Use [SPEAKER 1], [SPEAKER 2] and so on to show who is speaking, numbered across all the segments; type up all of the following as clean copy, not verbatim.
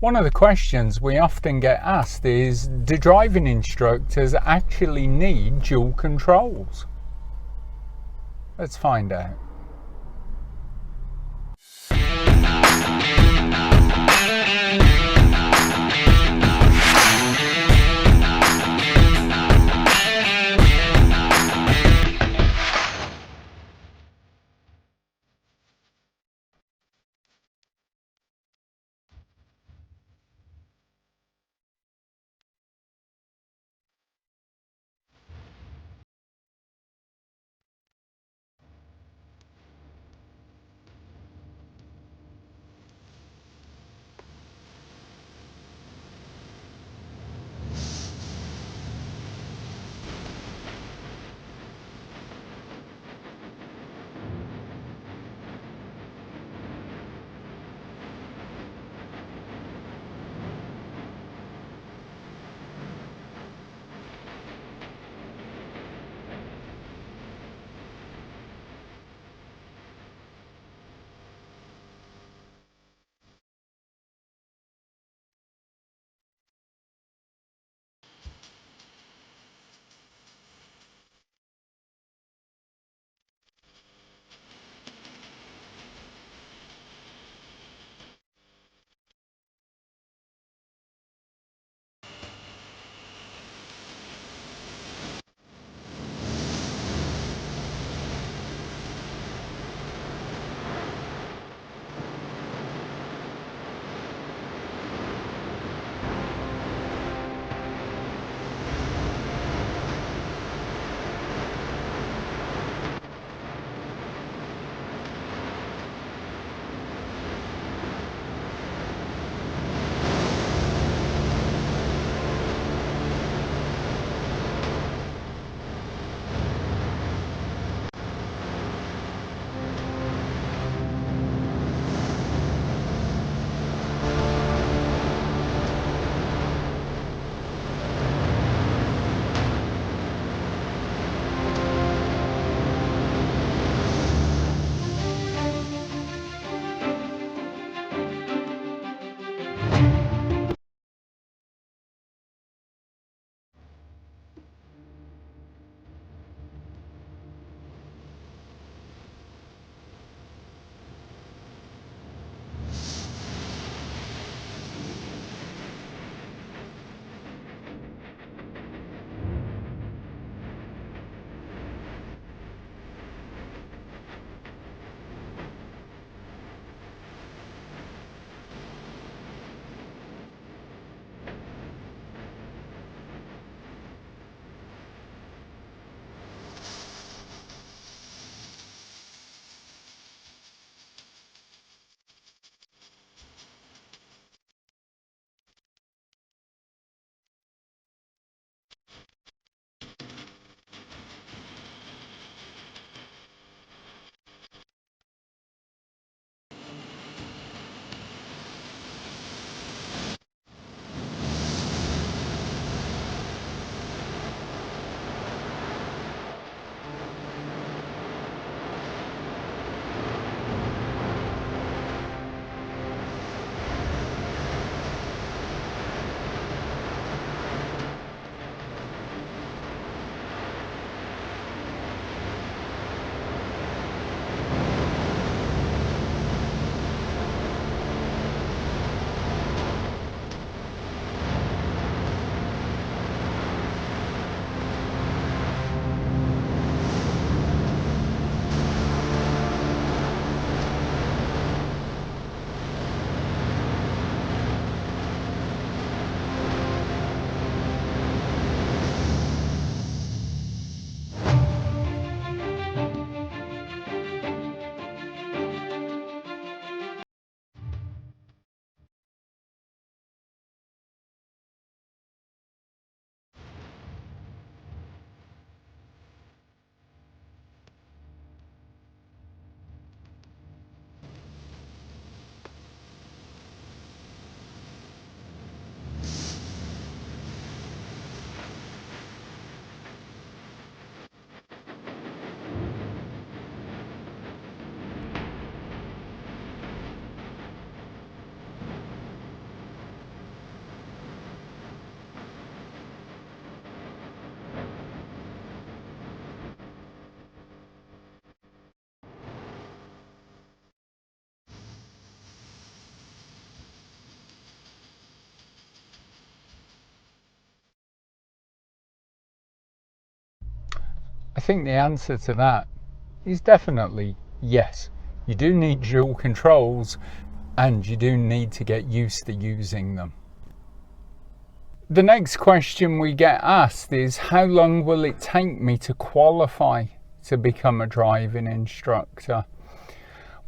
[SPEAKER 1] One of the questions we often get asked is, do driving instructors actually need dual controls? Let's find out. think the answer to that is definitely yes. You do need dual controls, and you do need to get used to using them. The next question we get asked is, how long will it take me to qualify to become a driving instructor?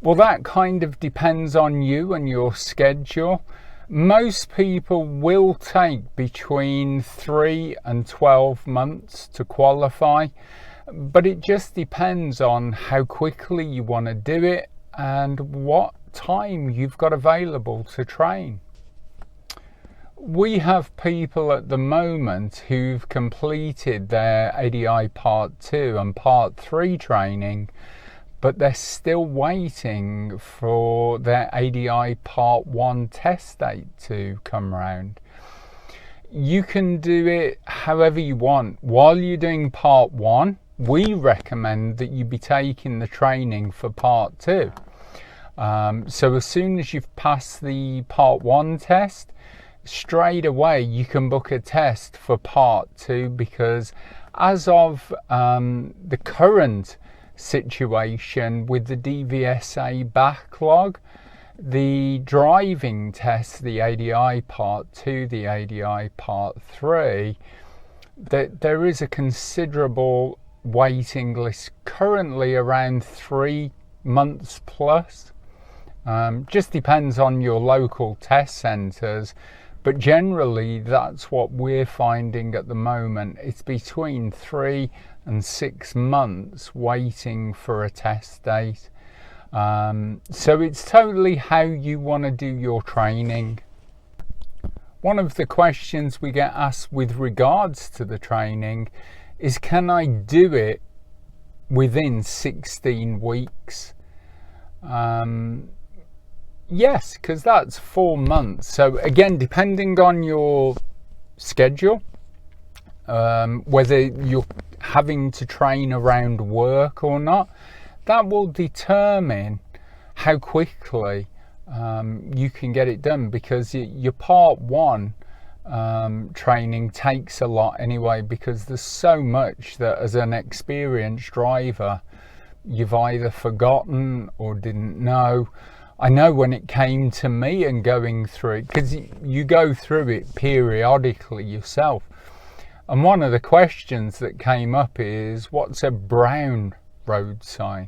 [SPEAKER 1] Well, that kind of depends on you and your schedule. Most people will take between 3 and 12 months to qualify, but it just depends on how quickly you want to do it and what time you've got available to train. We have people at the moment who've completed their ADI Part 2 and Part 3 training, but they're still waiting for their ADI Part 1 test date to come round. You can do it however you want. While you're doing Part 1, we recommend that you be taking the training for Part 2. So as soon as you've passed the Part 1 test, straight away you can book a test for Part 2, because as of the current situation with the DVSA backlog, the driving test, the ADI Part 2, the ADI Part 3, that there is a considerable waiting list, currently around 3 months plus. Just depends on your local test centres, but generally that's what we're finding at the moment. It's between 3 and 6 months waiting for a test date. So it's totally how you want to do your training. One of the questions we get asked with regards to the training is, can I do it within 16 weeks? Yes, because that's 4 months. So again, depending on your schedule, whether you're having to train around work or not, that will determine how quickly you can get it done, because your Part 1 training takes a lot anyway, because there's so much that as an experienced driver you've either forgotten or didn't know. I know when it came to me and going through it, because you go through it periodically yourself, and one of the questions that came up is, what's a brown road sign?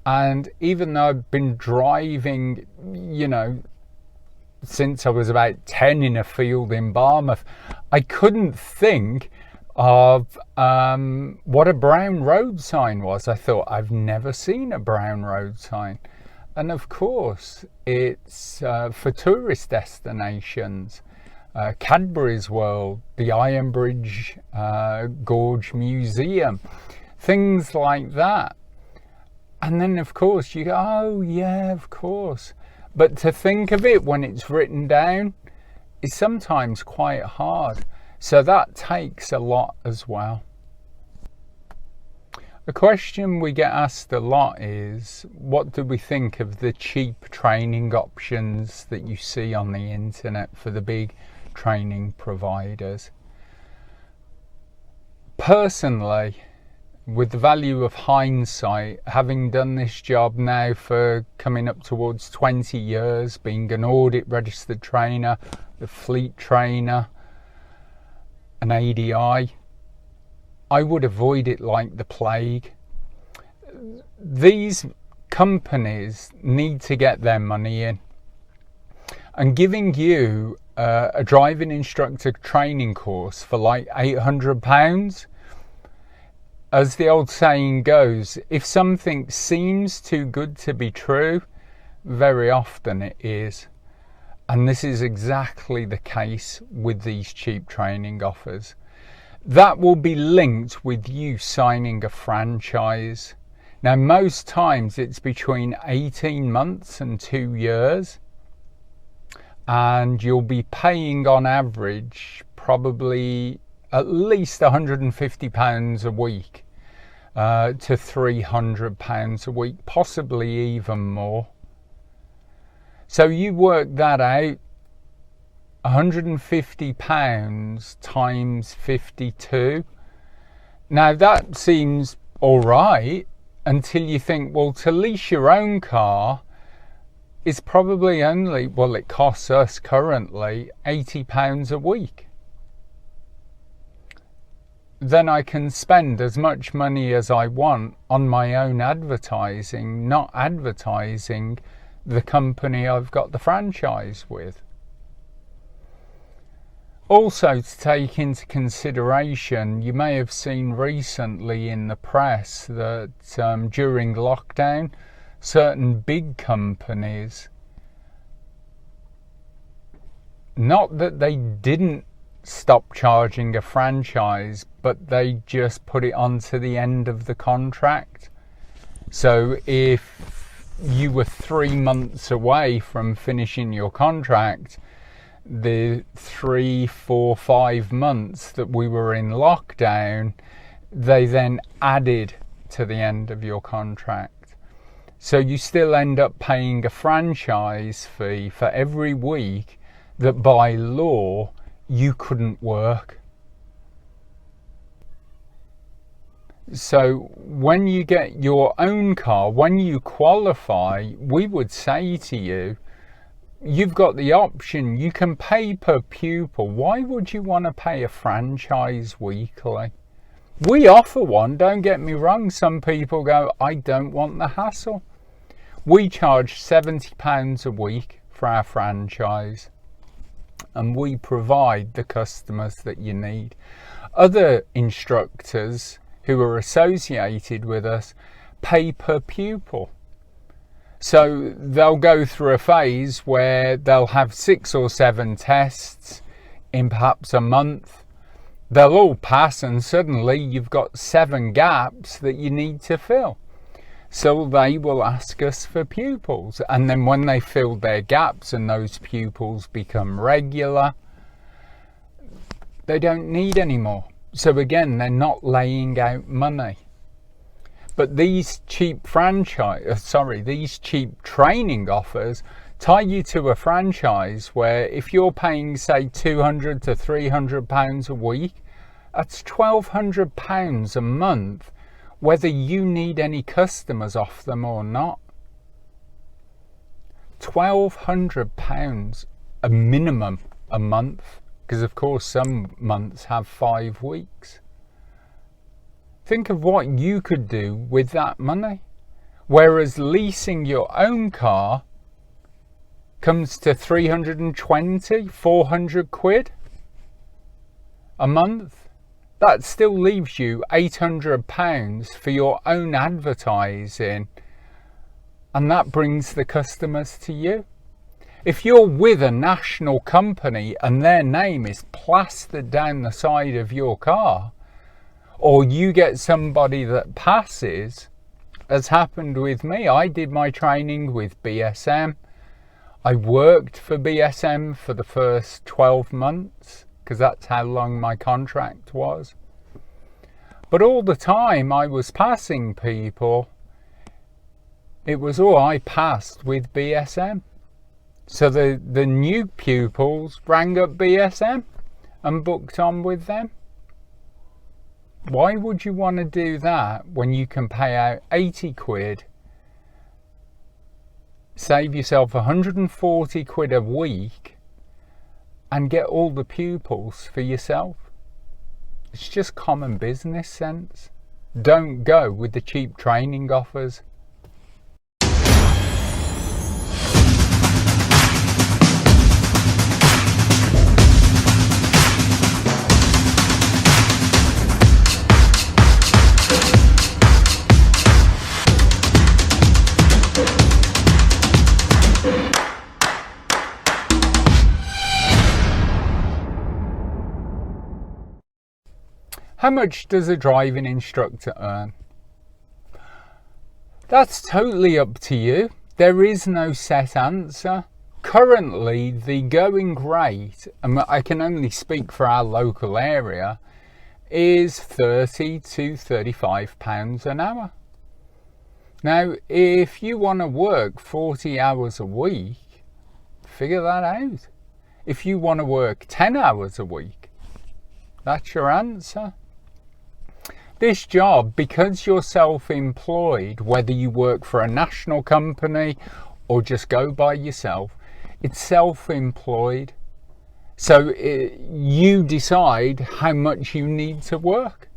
[SPEAKER 1] And even though I've been driving, since I was about 10 in a field in Barmouth, I couldn't think of what a brown road sign was. I thought, I've never seen a brown road sign. And of course, it's for tourist destinations, Cadbury's World, the Iron Bridge Gorge Museum, things like that. And then of course you go, oh yeah, of course. But to think of it when it's written down is sometimes quite hard. So that takes a lot as well. A question we get asked a lot is, what do we think of the cheap training options that you see on the internet for the big training providers? Personally, with the value of hindsight, having done this job now for coming up towards 20 years, being an audit registered trainer, a fleet trainer, an ADI, I would avoid it like the plague. These companies need to get their money in, and giving you a driving instructor training course for like £800, as the old saying goes, if something seems too good to be true, very often it is. And this is exactly the case with these cheap training offers. That will be linked with you signing a franchise. Now, most times it's between 18 months and 2 years, and you'll be paying on average probably at least £150 a week to £300 a week, possibly even more. So you work that out, £150 times 52, Now that seems all right until you think, well, to lease your own car is probably only, well, it costs us currently £80 a week. Then I can spend as much money as I want on my own advertising, not advertising the company I've got the franchise with. Also, to take into consideration, you may have seen recently in the press that during lockdown, certain big companies, not that they didn't stop charging a franchise, but they just put it onto the end of the contract. So if you were 3 months away from finishing your contract, the 3, 4, 5 months that we were in lockdown, they then added to the end of your contract. So you still end up paying a franchise fee for every week that by law you couldn't work. So when you get your own car, when you qualify, we would say to you, you've got the option, you can pay per pupil. Why would you want to pay a franchise weekly? We offer one, don't get me wrong. Some people go, I don't want the hassle. We charge £70 a week for our franchise, and we provide the customers that you need. Other instructors who are associated with us pay per pupil. So they'll go through a phase where they'll have 6 or 7 tests in perhaps a month. They'll all pass, and suddenly you've got 7 gaps that you need to fill. So they will ask us for pupils, and then when they fill their gaps and those pupils become regular, they don't need any more. So again, they're not laying out money. But these cheap these cheap training offers tie you to a franchise where if you're paying, say, £200 to £300 a week, that's £1,200 a month, whether you need any customers off them or not. £1,200 a minimum a month, because of course some months have 5 weeks. Think of what you could do with that money. Whereas leasing your own car comes to 320, 400 quid a month. That still leaves you £800 for your own advertising, and that brings the customers to you. If you're with a national company and their name is plastered down the side of your car, or you get somebody that passes, as happened with me. I did my training with BSM. I worked for BSM for the first 12 months because that's how long my contract was. But all the time I was passing people, it was, oh, I passed with BSM. So the new pupils rang up BSM and booked on with them. Why would you want to do that when you can pay out 80 quid, save yourself 140 quid a week, and get all the pupils for yourself? It's just common business sense. Don't go with the cheap training offers. How much does a driving instructor earn? That's totally up to you. There is no set answer. Currently, the going rate, and I can only speak for our local area, is £30 to £35 an hour. Now, if you want to work 40 hours a week, figure that out. If you want to work 10 hours a week, that's your answer. This job, because you're self-employed, whether you work for a national company or just go by yourself, it's self-employed. So you decide how much you need to work.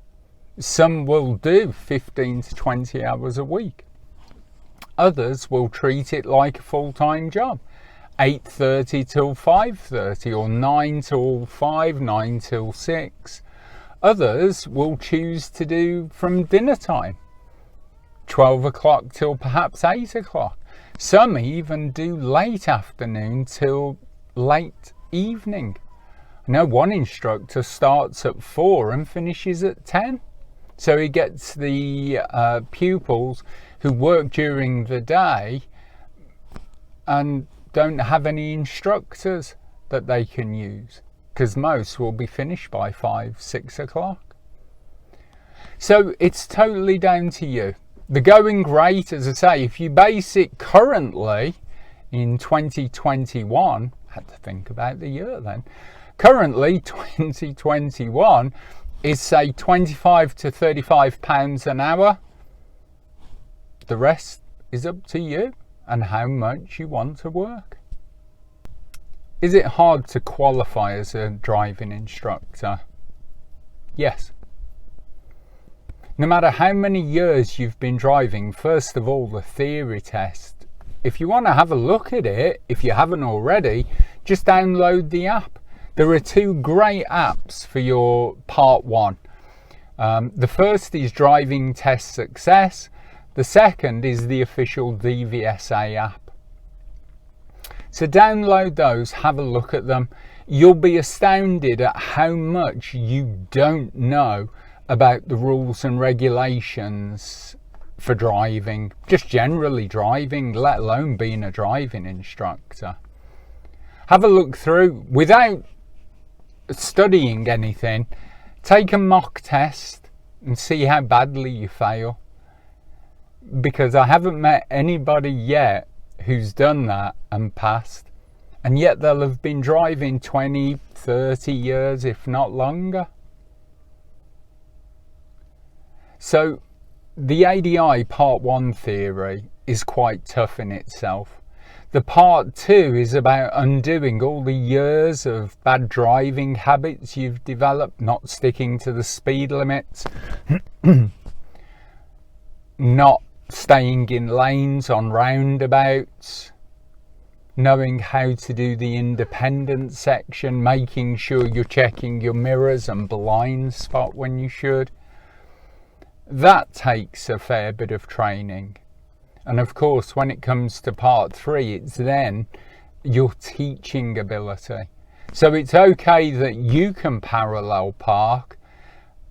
[SPEAKER 1] Some will do 15 to 20 hours a week. Others will treat it like a full-time job. 8:30 till 5:30 or 9 till 5, 9 till 6. Others will choose to do from dinner time, 12 o'clock till perhaps 8 o'clock. Some even do late afternoon till late evening. I know one instructor starts at 4 and finishes at 10. So he gets the pupils who work during the day and don't have any instructors that they can use, because most will be finished by 5, 6 o'clock. So it's totally down to you. The going rate, as I say, if you base it currently in 2021, I had to think about the year then, currently 2021 is say 25 to 35 pounds an hour. The rest is up to you and how much you want to work. Is it hard to qualify as a driving instructor? Yes. No matter how many years you've been driving, first of all, the theory test. If you want to have a look at it, if you haven't already, just download the app. There are 2 great apps for your part 1. The first is Driving Test Success. The second is the official DVSA app. So download those, have a look at them. You'll be astounded at how much you don't know about the rules and regulations for driving, just generally driving, let alone being a driving instructor. Have a look through without studying anything. Take a mock test and see how badly you fail, because I haven't met anybody yet who's done that and passed, and yet they'll have been driving 20, 30 years, if not longer. So the ADI Part 1 theory is quite tough in itself. The Part 2 is about undoing all the years of bad driving habits you've developed, not sticking to the speed limits, not staying in lanes on roundabouts, knowing how to do the independent section, making sure you're checking your mirrors and blind spot when you should. That takes a fair bit of training. And of course, when it comes to part 3, it's then your teaching ability. So it's okay that you can parallel park,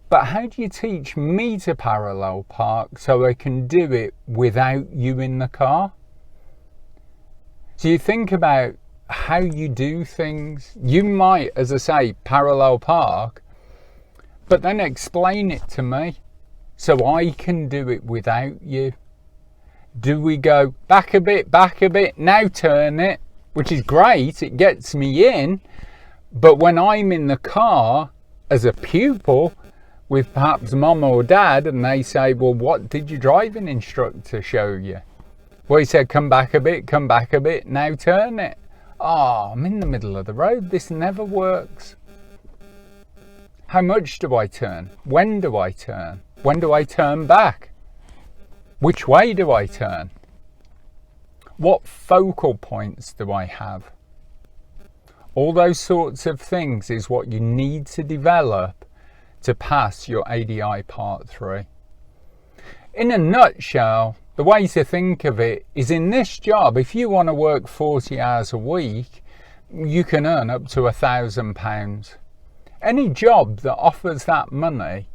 [SPEAKER 1] but how do you teach me to parallel park so I can do it without you in the car? So you think about how you do things. You might, as I say, parallel park, but then explain it to me so I can do it without you. Do we go back a bit, now turn it, which is great, it gets me in, but when I'm in the car as a pupil with perhaps mum or dad and they say, well, what did your driving instructor show you? Well, he said, come back a bit, now turn it. Oh, I'm in the middle of the road, this never works. How much do I turn? When do I turn? When do I turn back? Which way do I turn? What focal points do I have? All those sorts of things is what you need to develop to pass your ADI Part 3. In a nutshell, the way to think of it is, in this job, if you want to work 40 hours a week, you can earn up to £1,000. Any job that offers that money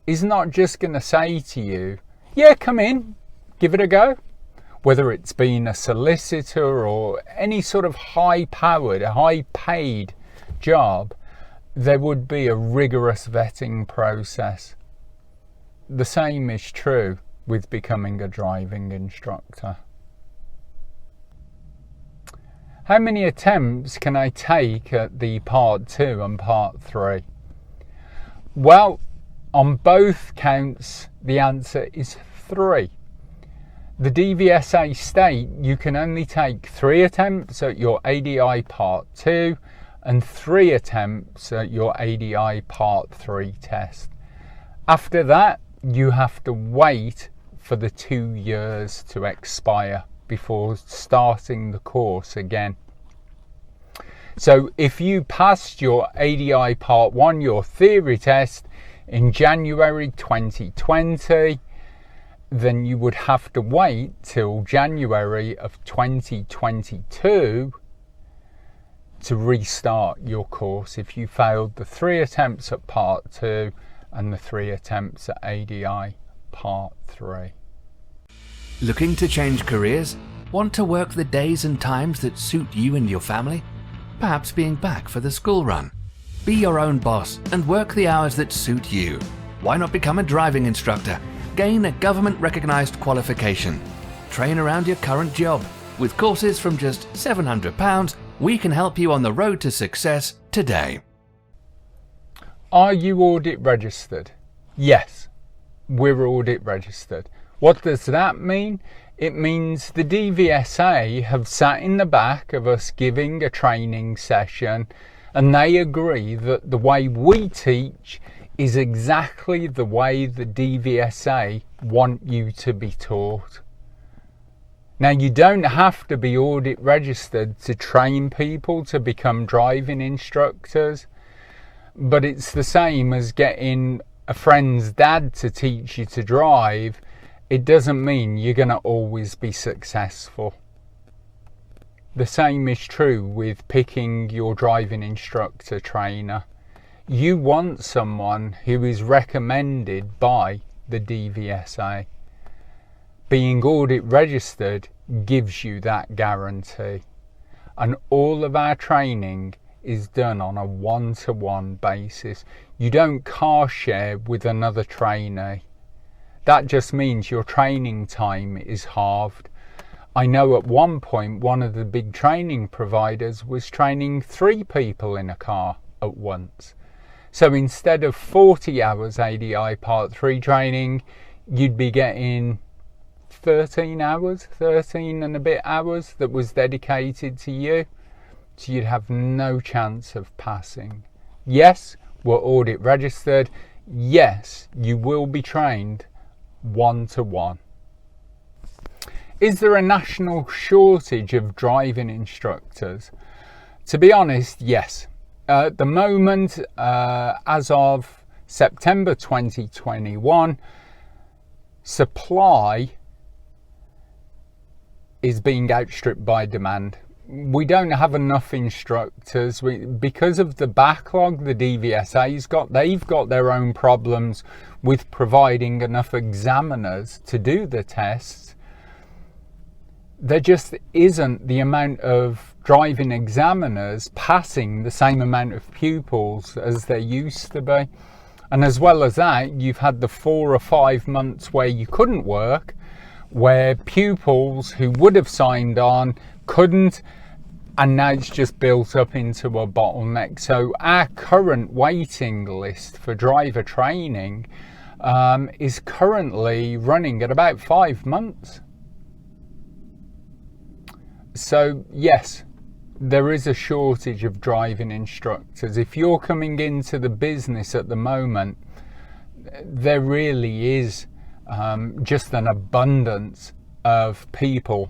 [SPEAKER 1] is not just going to say to you, yeah, come in, give it a go. Whether it's being a solicitor or any sort of high-powered, high-paid job, there would be a rigorous vetting process. The same is true with becoming a driving instructor. How many attempts can I take at the Part 2 and Part 3? Well, On both counts, the answer is 3. The DVSA state you can only take 3 attempts at your ADI Part 2 and 3 attempts at your ADI Part 3 test. After that, you have to wait for the 2 years to expire before starting the course again. So if you passed your ADI Part 1, your theory test, in January 2020, then you would have to wait till January of 2022 to restart your course if you failed the 3 attempts at Part 2 and the 3 attempts at ADI Part 3.
[SPEAKER 2] Looking to change careers? Want to work the days and times that suit you and your family? Perhaps being back for the school run? Be your own boss and work the hours that suit you. Why not become a driving instructor? Gain a government-recognised qualification. Train around your current job. With courses from just £700, we can help you on the road to success today.
[SPEAKER 1] Are you audit registered? Yes, we're audit registered. What does that mean? It means the DVSA have sat in the back of us giving a training session, and they agree that the way we teach is exactly the way the DVSA want you to be taught. Now, you don't have to be audit registered to train people to become driving instructors, but it's the same as getting a friend's dad to teach you to drive. It doesn't mean you're going to always be successful. The same is true with picking your driving instructor trainer. You want someone who is recommended by the DVSA. Being audit registered gives you that guarantee. And all of our training is done on a one-to-one basis. You don't car share with another trainee. That just means your training time is halved. I know at one point one of the big training providers was training 3 people in a car at once. So instead of 40 hours ADI Part 3 training, you'd be getting 13 and a bit hours that was dedicated to you. So you'd have no chance of passing. Yes, we're audit registered. Yes, you will be trained one-to-one. Is there a national shortage of driving instructors? To be honest, yes. At the moment, as of September 2021, supply is being outstripped by demand. We don't have enough instructors. Because of the backlog the DVSA's got, they've got their own problems with providing enough examiners to do the tests. There just isn't the amount of driving examiners passing the same amount of pupils as there used to be. And as well as that, you've had the 4 or 5 months where you couldn't work, where pupils who would have signed on couldn't, and now it's just built up into a bottleneck. So our current waiting list for driver training is currently running at about 5 months. So yes, there is a shortage of driving instructors. If you're coming into the business at the moment, there really is just an abundance of people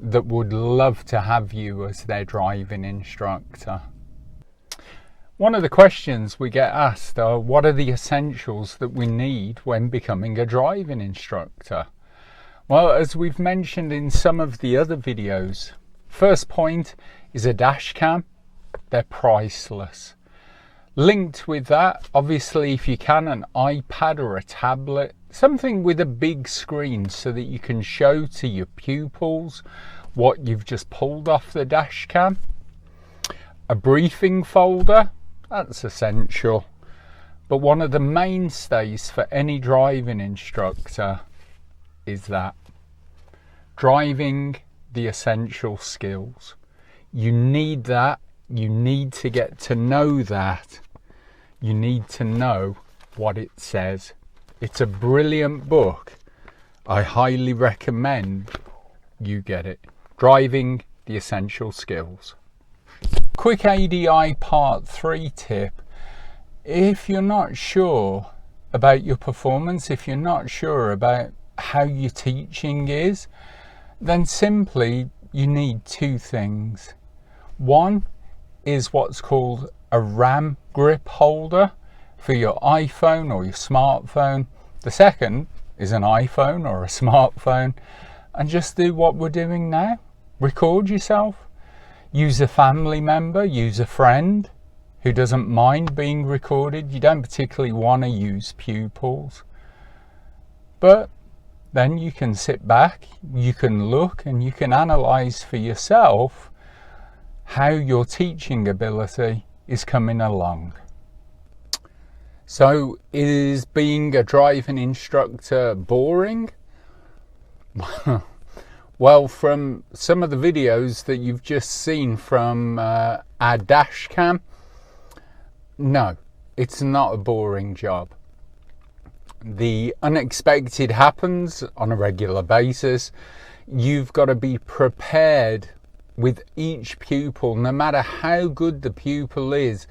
[SPEAKER 1] that would love to have you as their driving instructor. One of the questions we get asked are, what are the essentials that we need when becoming a driving instructor? Well, as we've mentioned in some of the other videos, first point is a dash cam. They're priceless. Linked with that, obviously, if you can, an iPad or a tablet, something with a big screen so that you can show to your pupils what you've just pulled off the dash cam. A briefing folder, that's essential. But one of the mainstays for any driving instructor is that. Driving the essential skills. You need that. You need to get to know that. You need to know what it says. It's a brilliant book. I highly recommend you get it. Driving the Essential Skills. Quick ADI Part 3 tip. If you're not sure about your performance, if you're not sure about how your teaching is, then simply you need two things. One is what's called a RAM grip holder for your iPhone or your smartphone. The second is an iPhone or a smartphone. And just do what we're doing now. Record yourself. Use a family member, use a friend who doesn't mind being recorded. You don't particularly want to use pupils. But then you can sit back, you can look, and you can analyze for yourself how your teaching ability is coming along. So, is being a driving instructor boring? Well, from some of the videos that you've just seen from our dash cam, no, it's not a boring job. The unexpected happens on a regular basis. You've got to be prepared with each pupil, no matter how good the pupil is.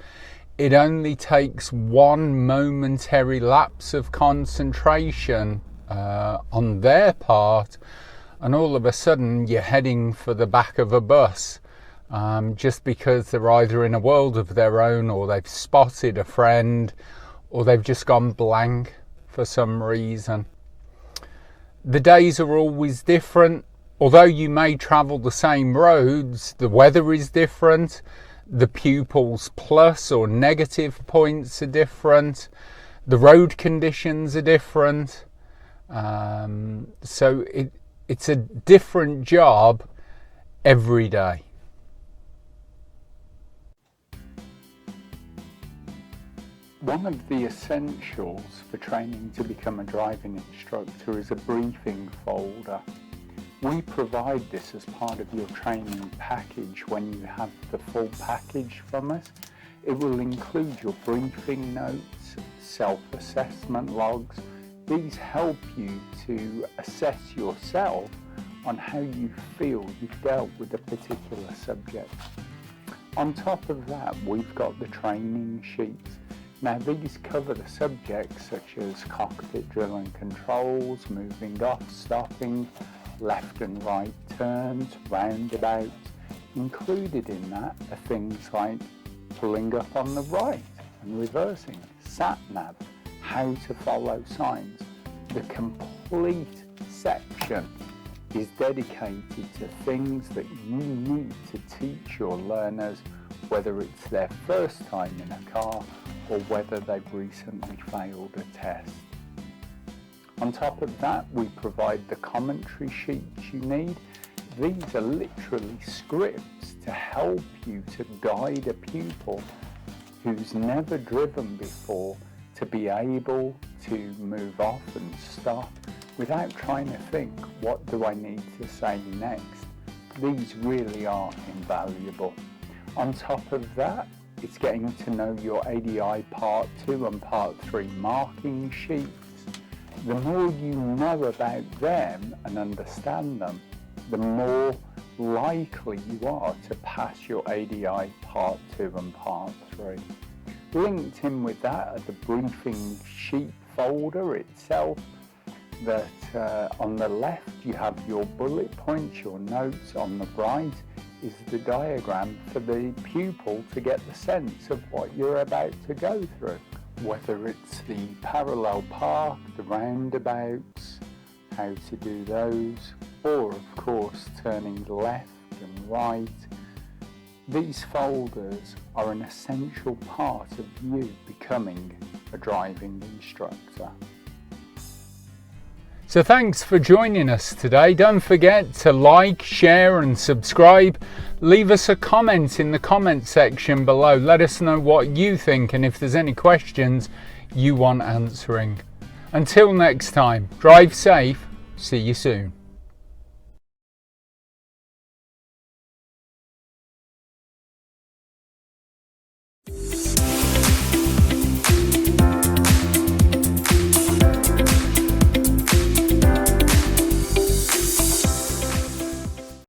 [SPEAKER 1] It only takes one momentary lapse of concentration on their part, and all of a sudden you're heading for the back of a bus, just because they're either in a world of their own, or they've spotted a friend, or they've just gone blank for some reason. The days are always different. Although you may travel the same roads, the weather is different, the pupils' plus or negative points are different, the road conditions are different. So it's a different job every day. One of the essentials for training to become a driving instructor is a briefing folder. We provide this as part of your training package when you have the full package from us. It will include your briefing notes, self-assessment logs. These help you to assess yourself on how you feel you've dealt with a particular subject. On top of that, we've got the training sheets. Now these cover the subjects such as cockpit drill and controls, moving off, stopping, left and right turns, roundabouts. Included in that are things like pulling up on the right and reversing, sat-nav, how to follow signs. The complete section is dedicated to things that you need to teach your learners, whether it's their first time in a car or whether they've recently failed a test. On top of that, we provide the commentary sheets you need. These are literally scripts to help you to guide a pupil who's never driven before to be able to move off and stop without trying to think, what do I need to say next? These really are invaluable. On top of that, it's getting to know your ADI Part 2 and Part 3 marking sheets. The more you know about them and understand them, the more likely you are to pass your ADI Part 2 and Part 3. Linked in with that are the briefing sheet folder itself, that on the left you have your bullet points, your notes. On the right is the diagram for the pupil to get the sense of what you're about to go through. Whether it's the parallel park, the roundabouts, how to do those, or of course turning left and right. These folders are an essential part of you becoming a driving instructor. So thanks for joining us today. Don't forget to like, share and subscribe. Leave us a comment in the comment section below. Let us know what you think and if there's any questions you want answering. Until next time, drive safe. See you soon.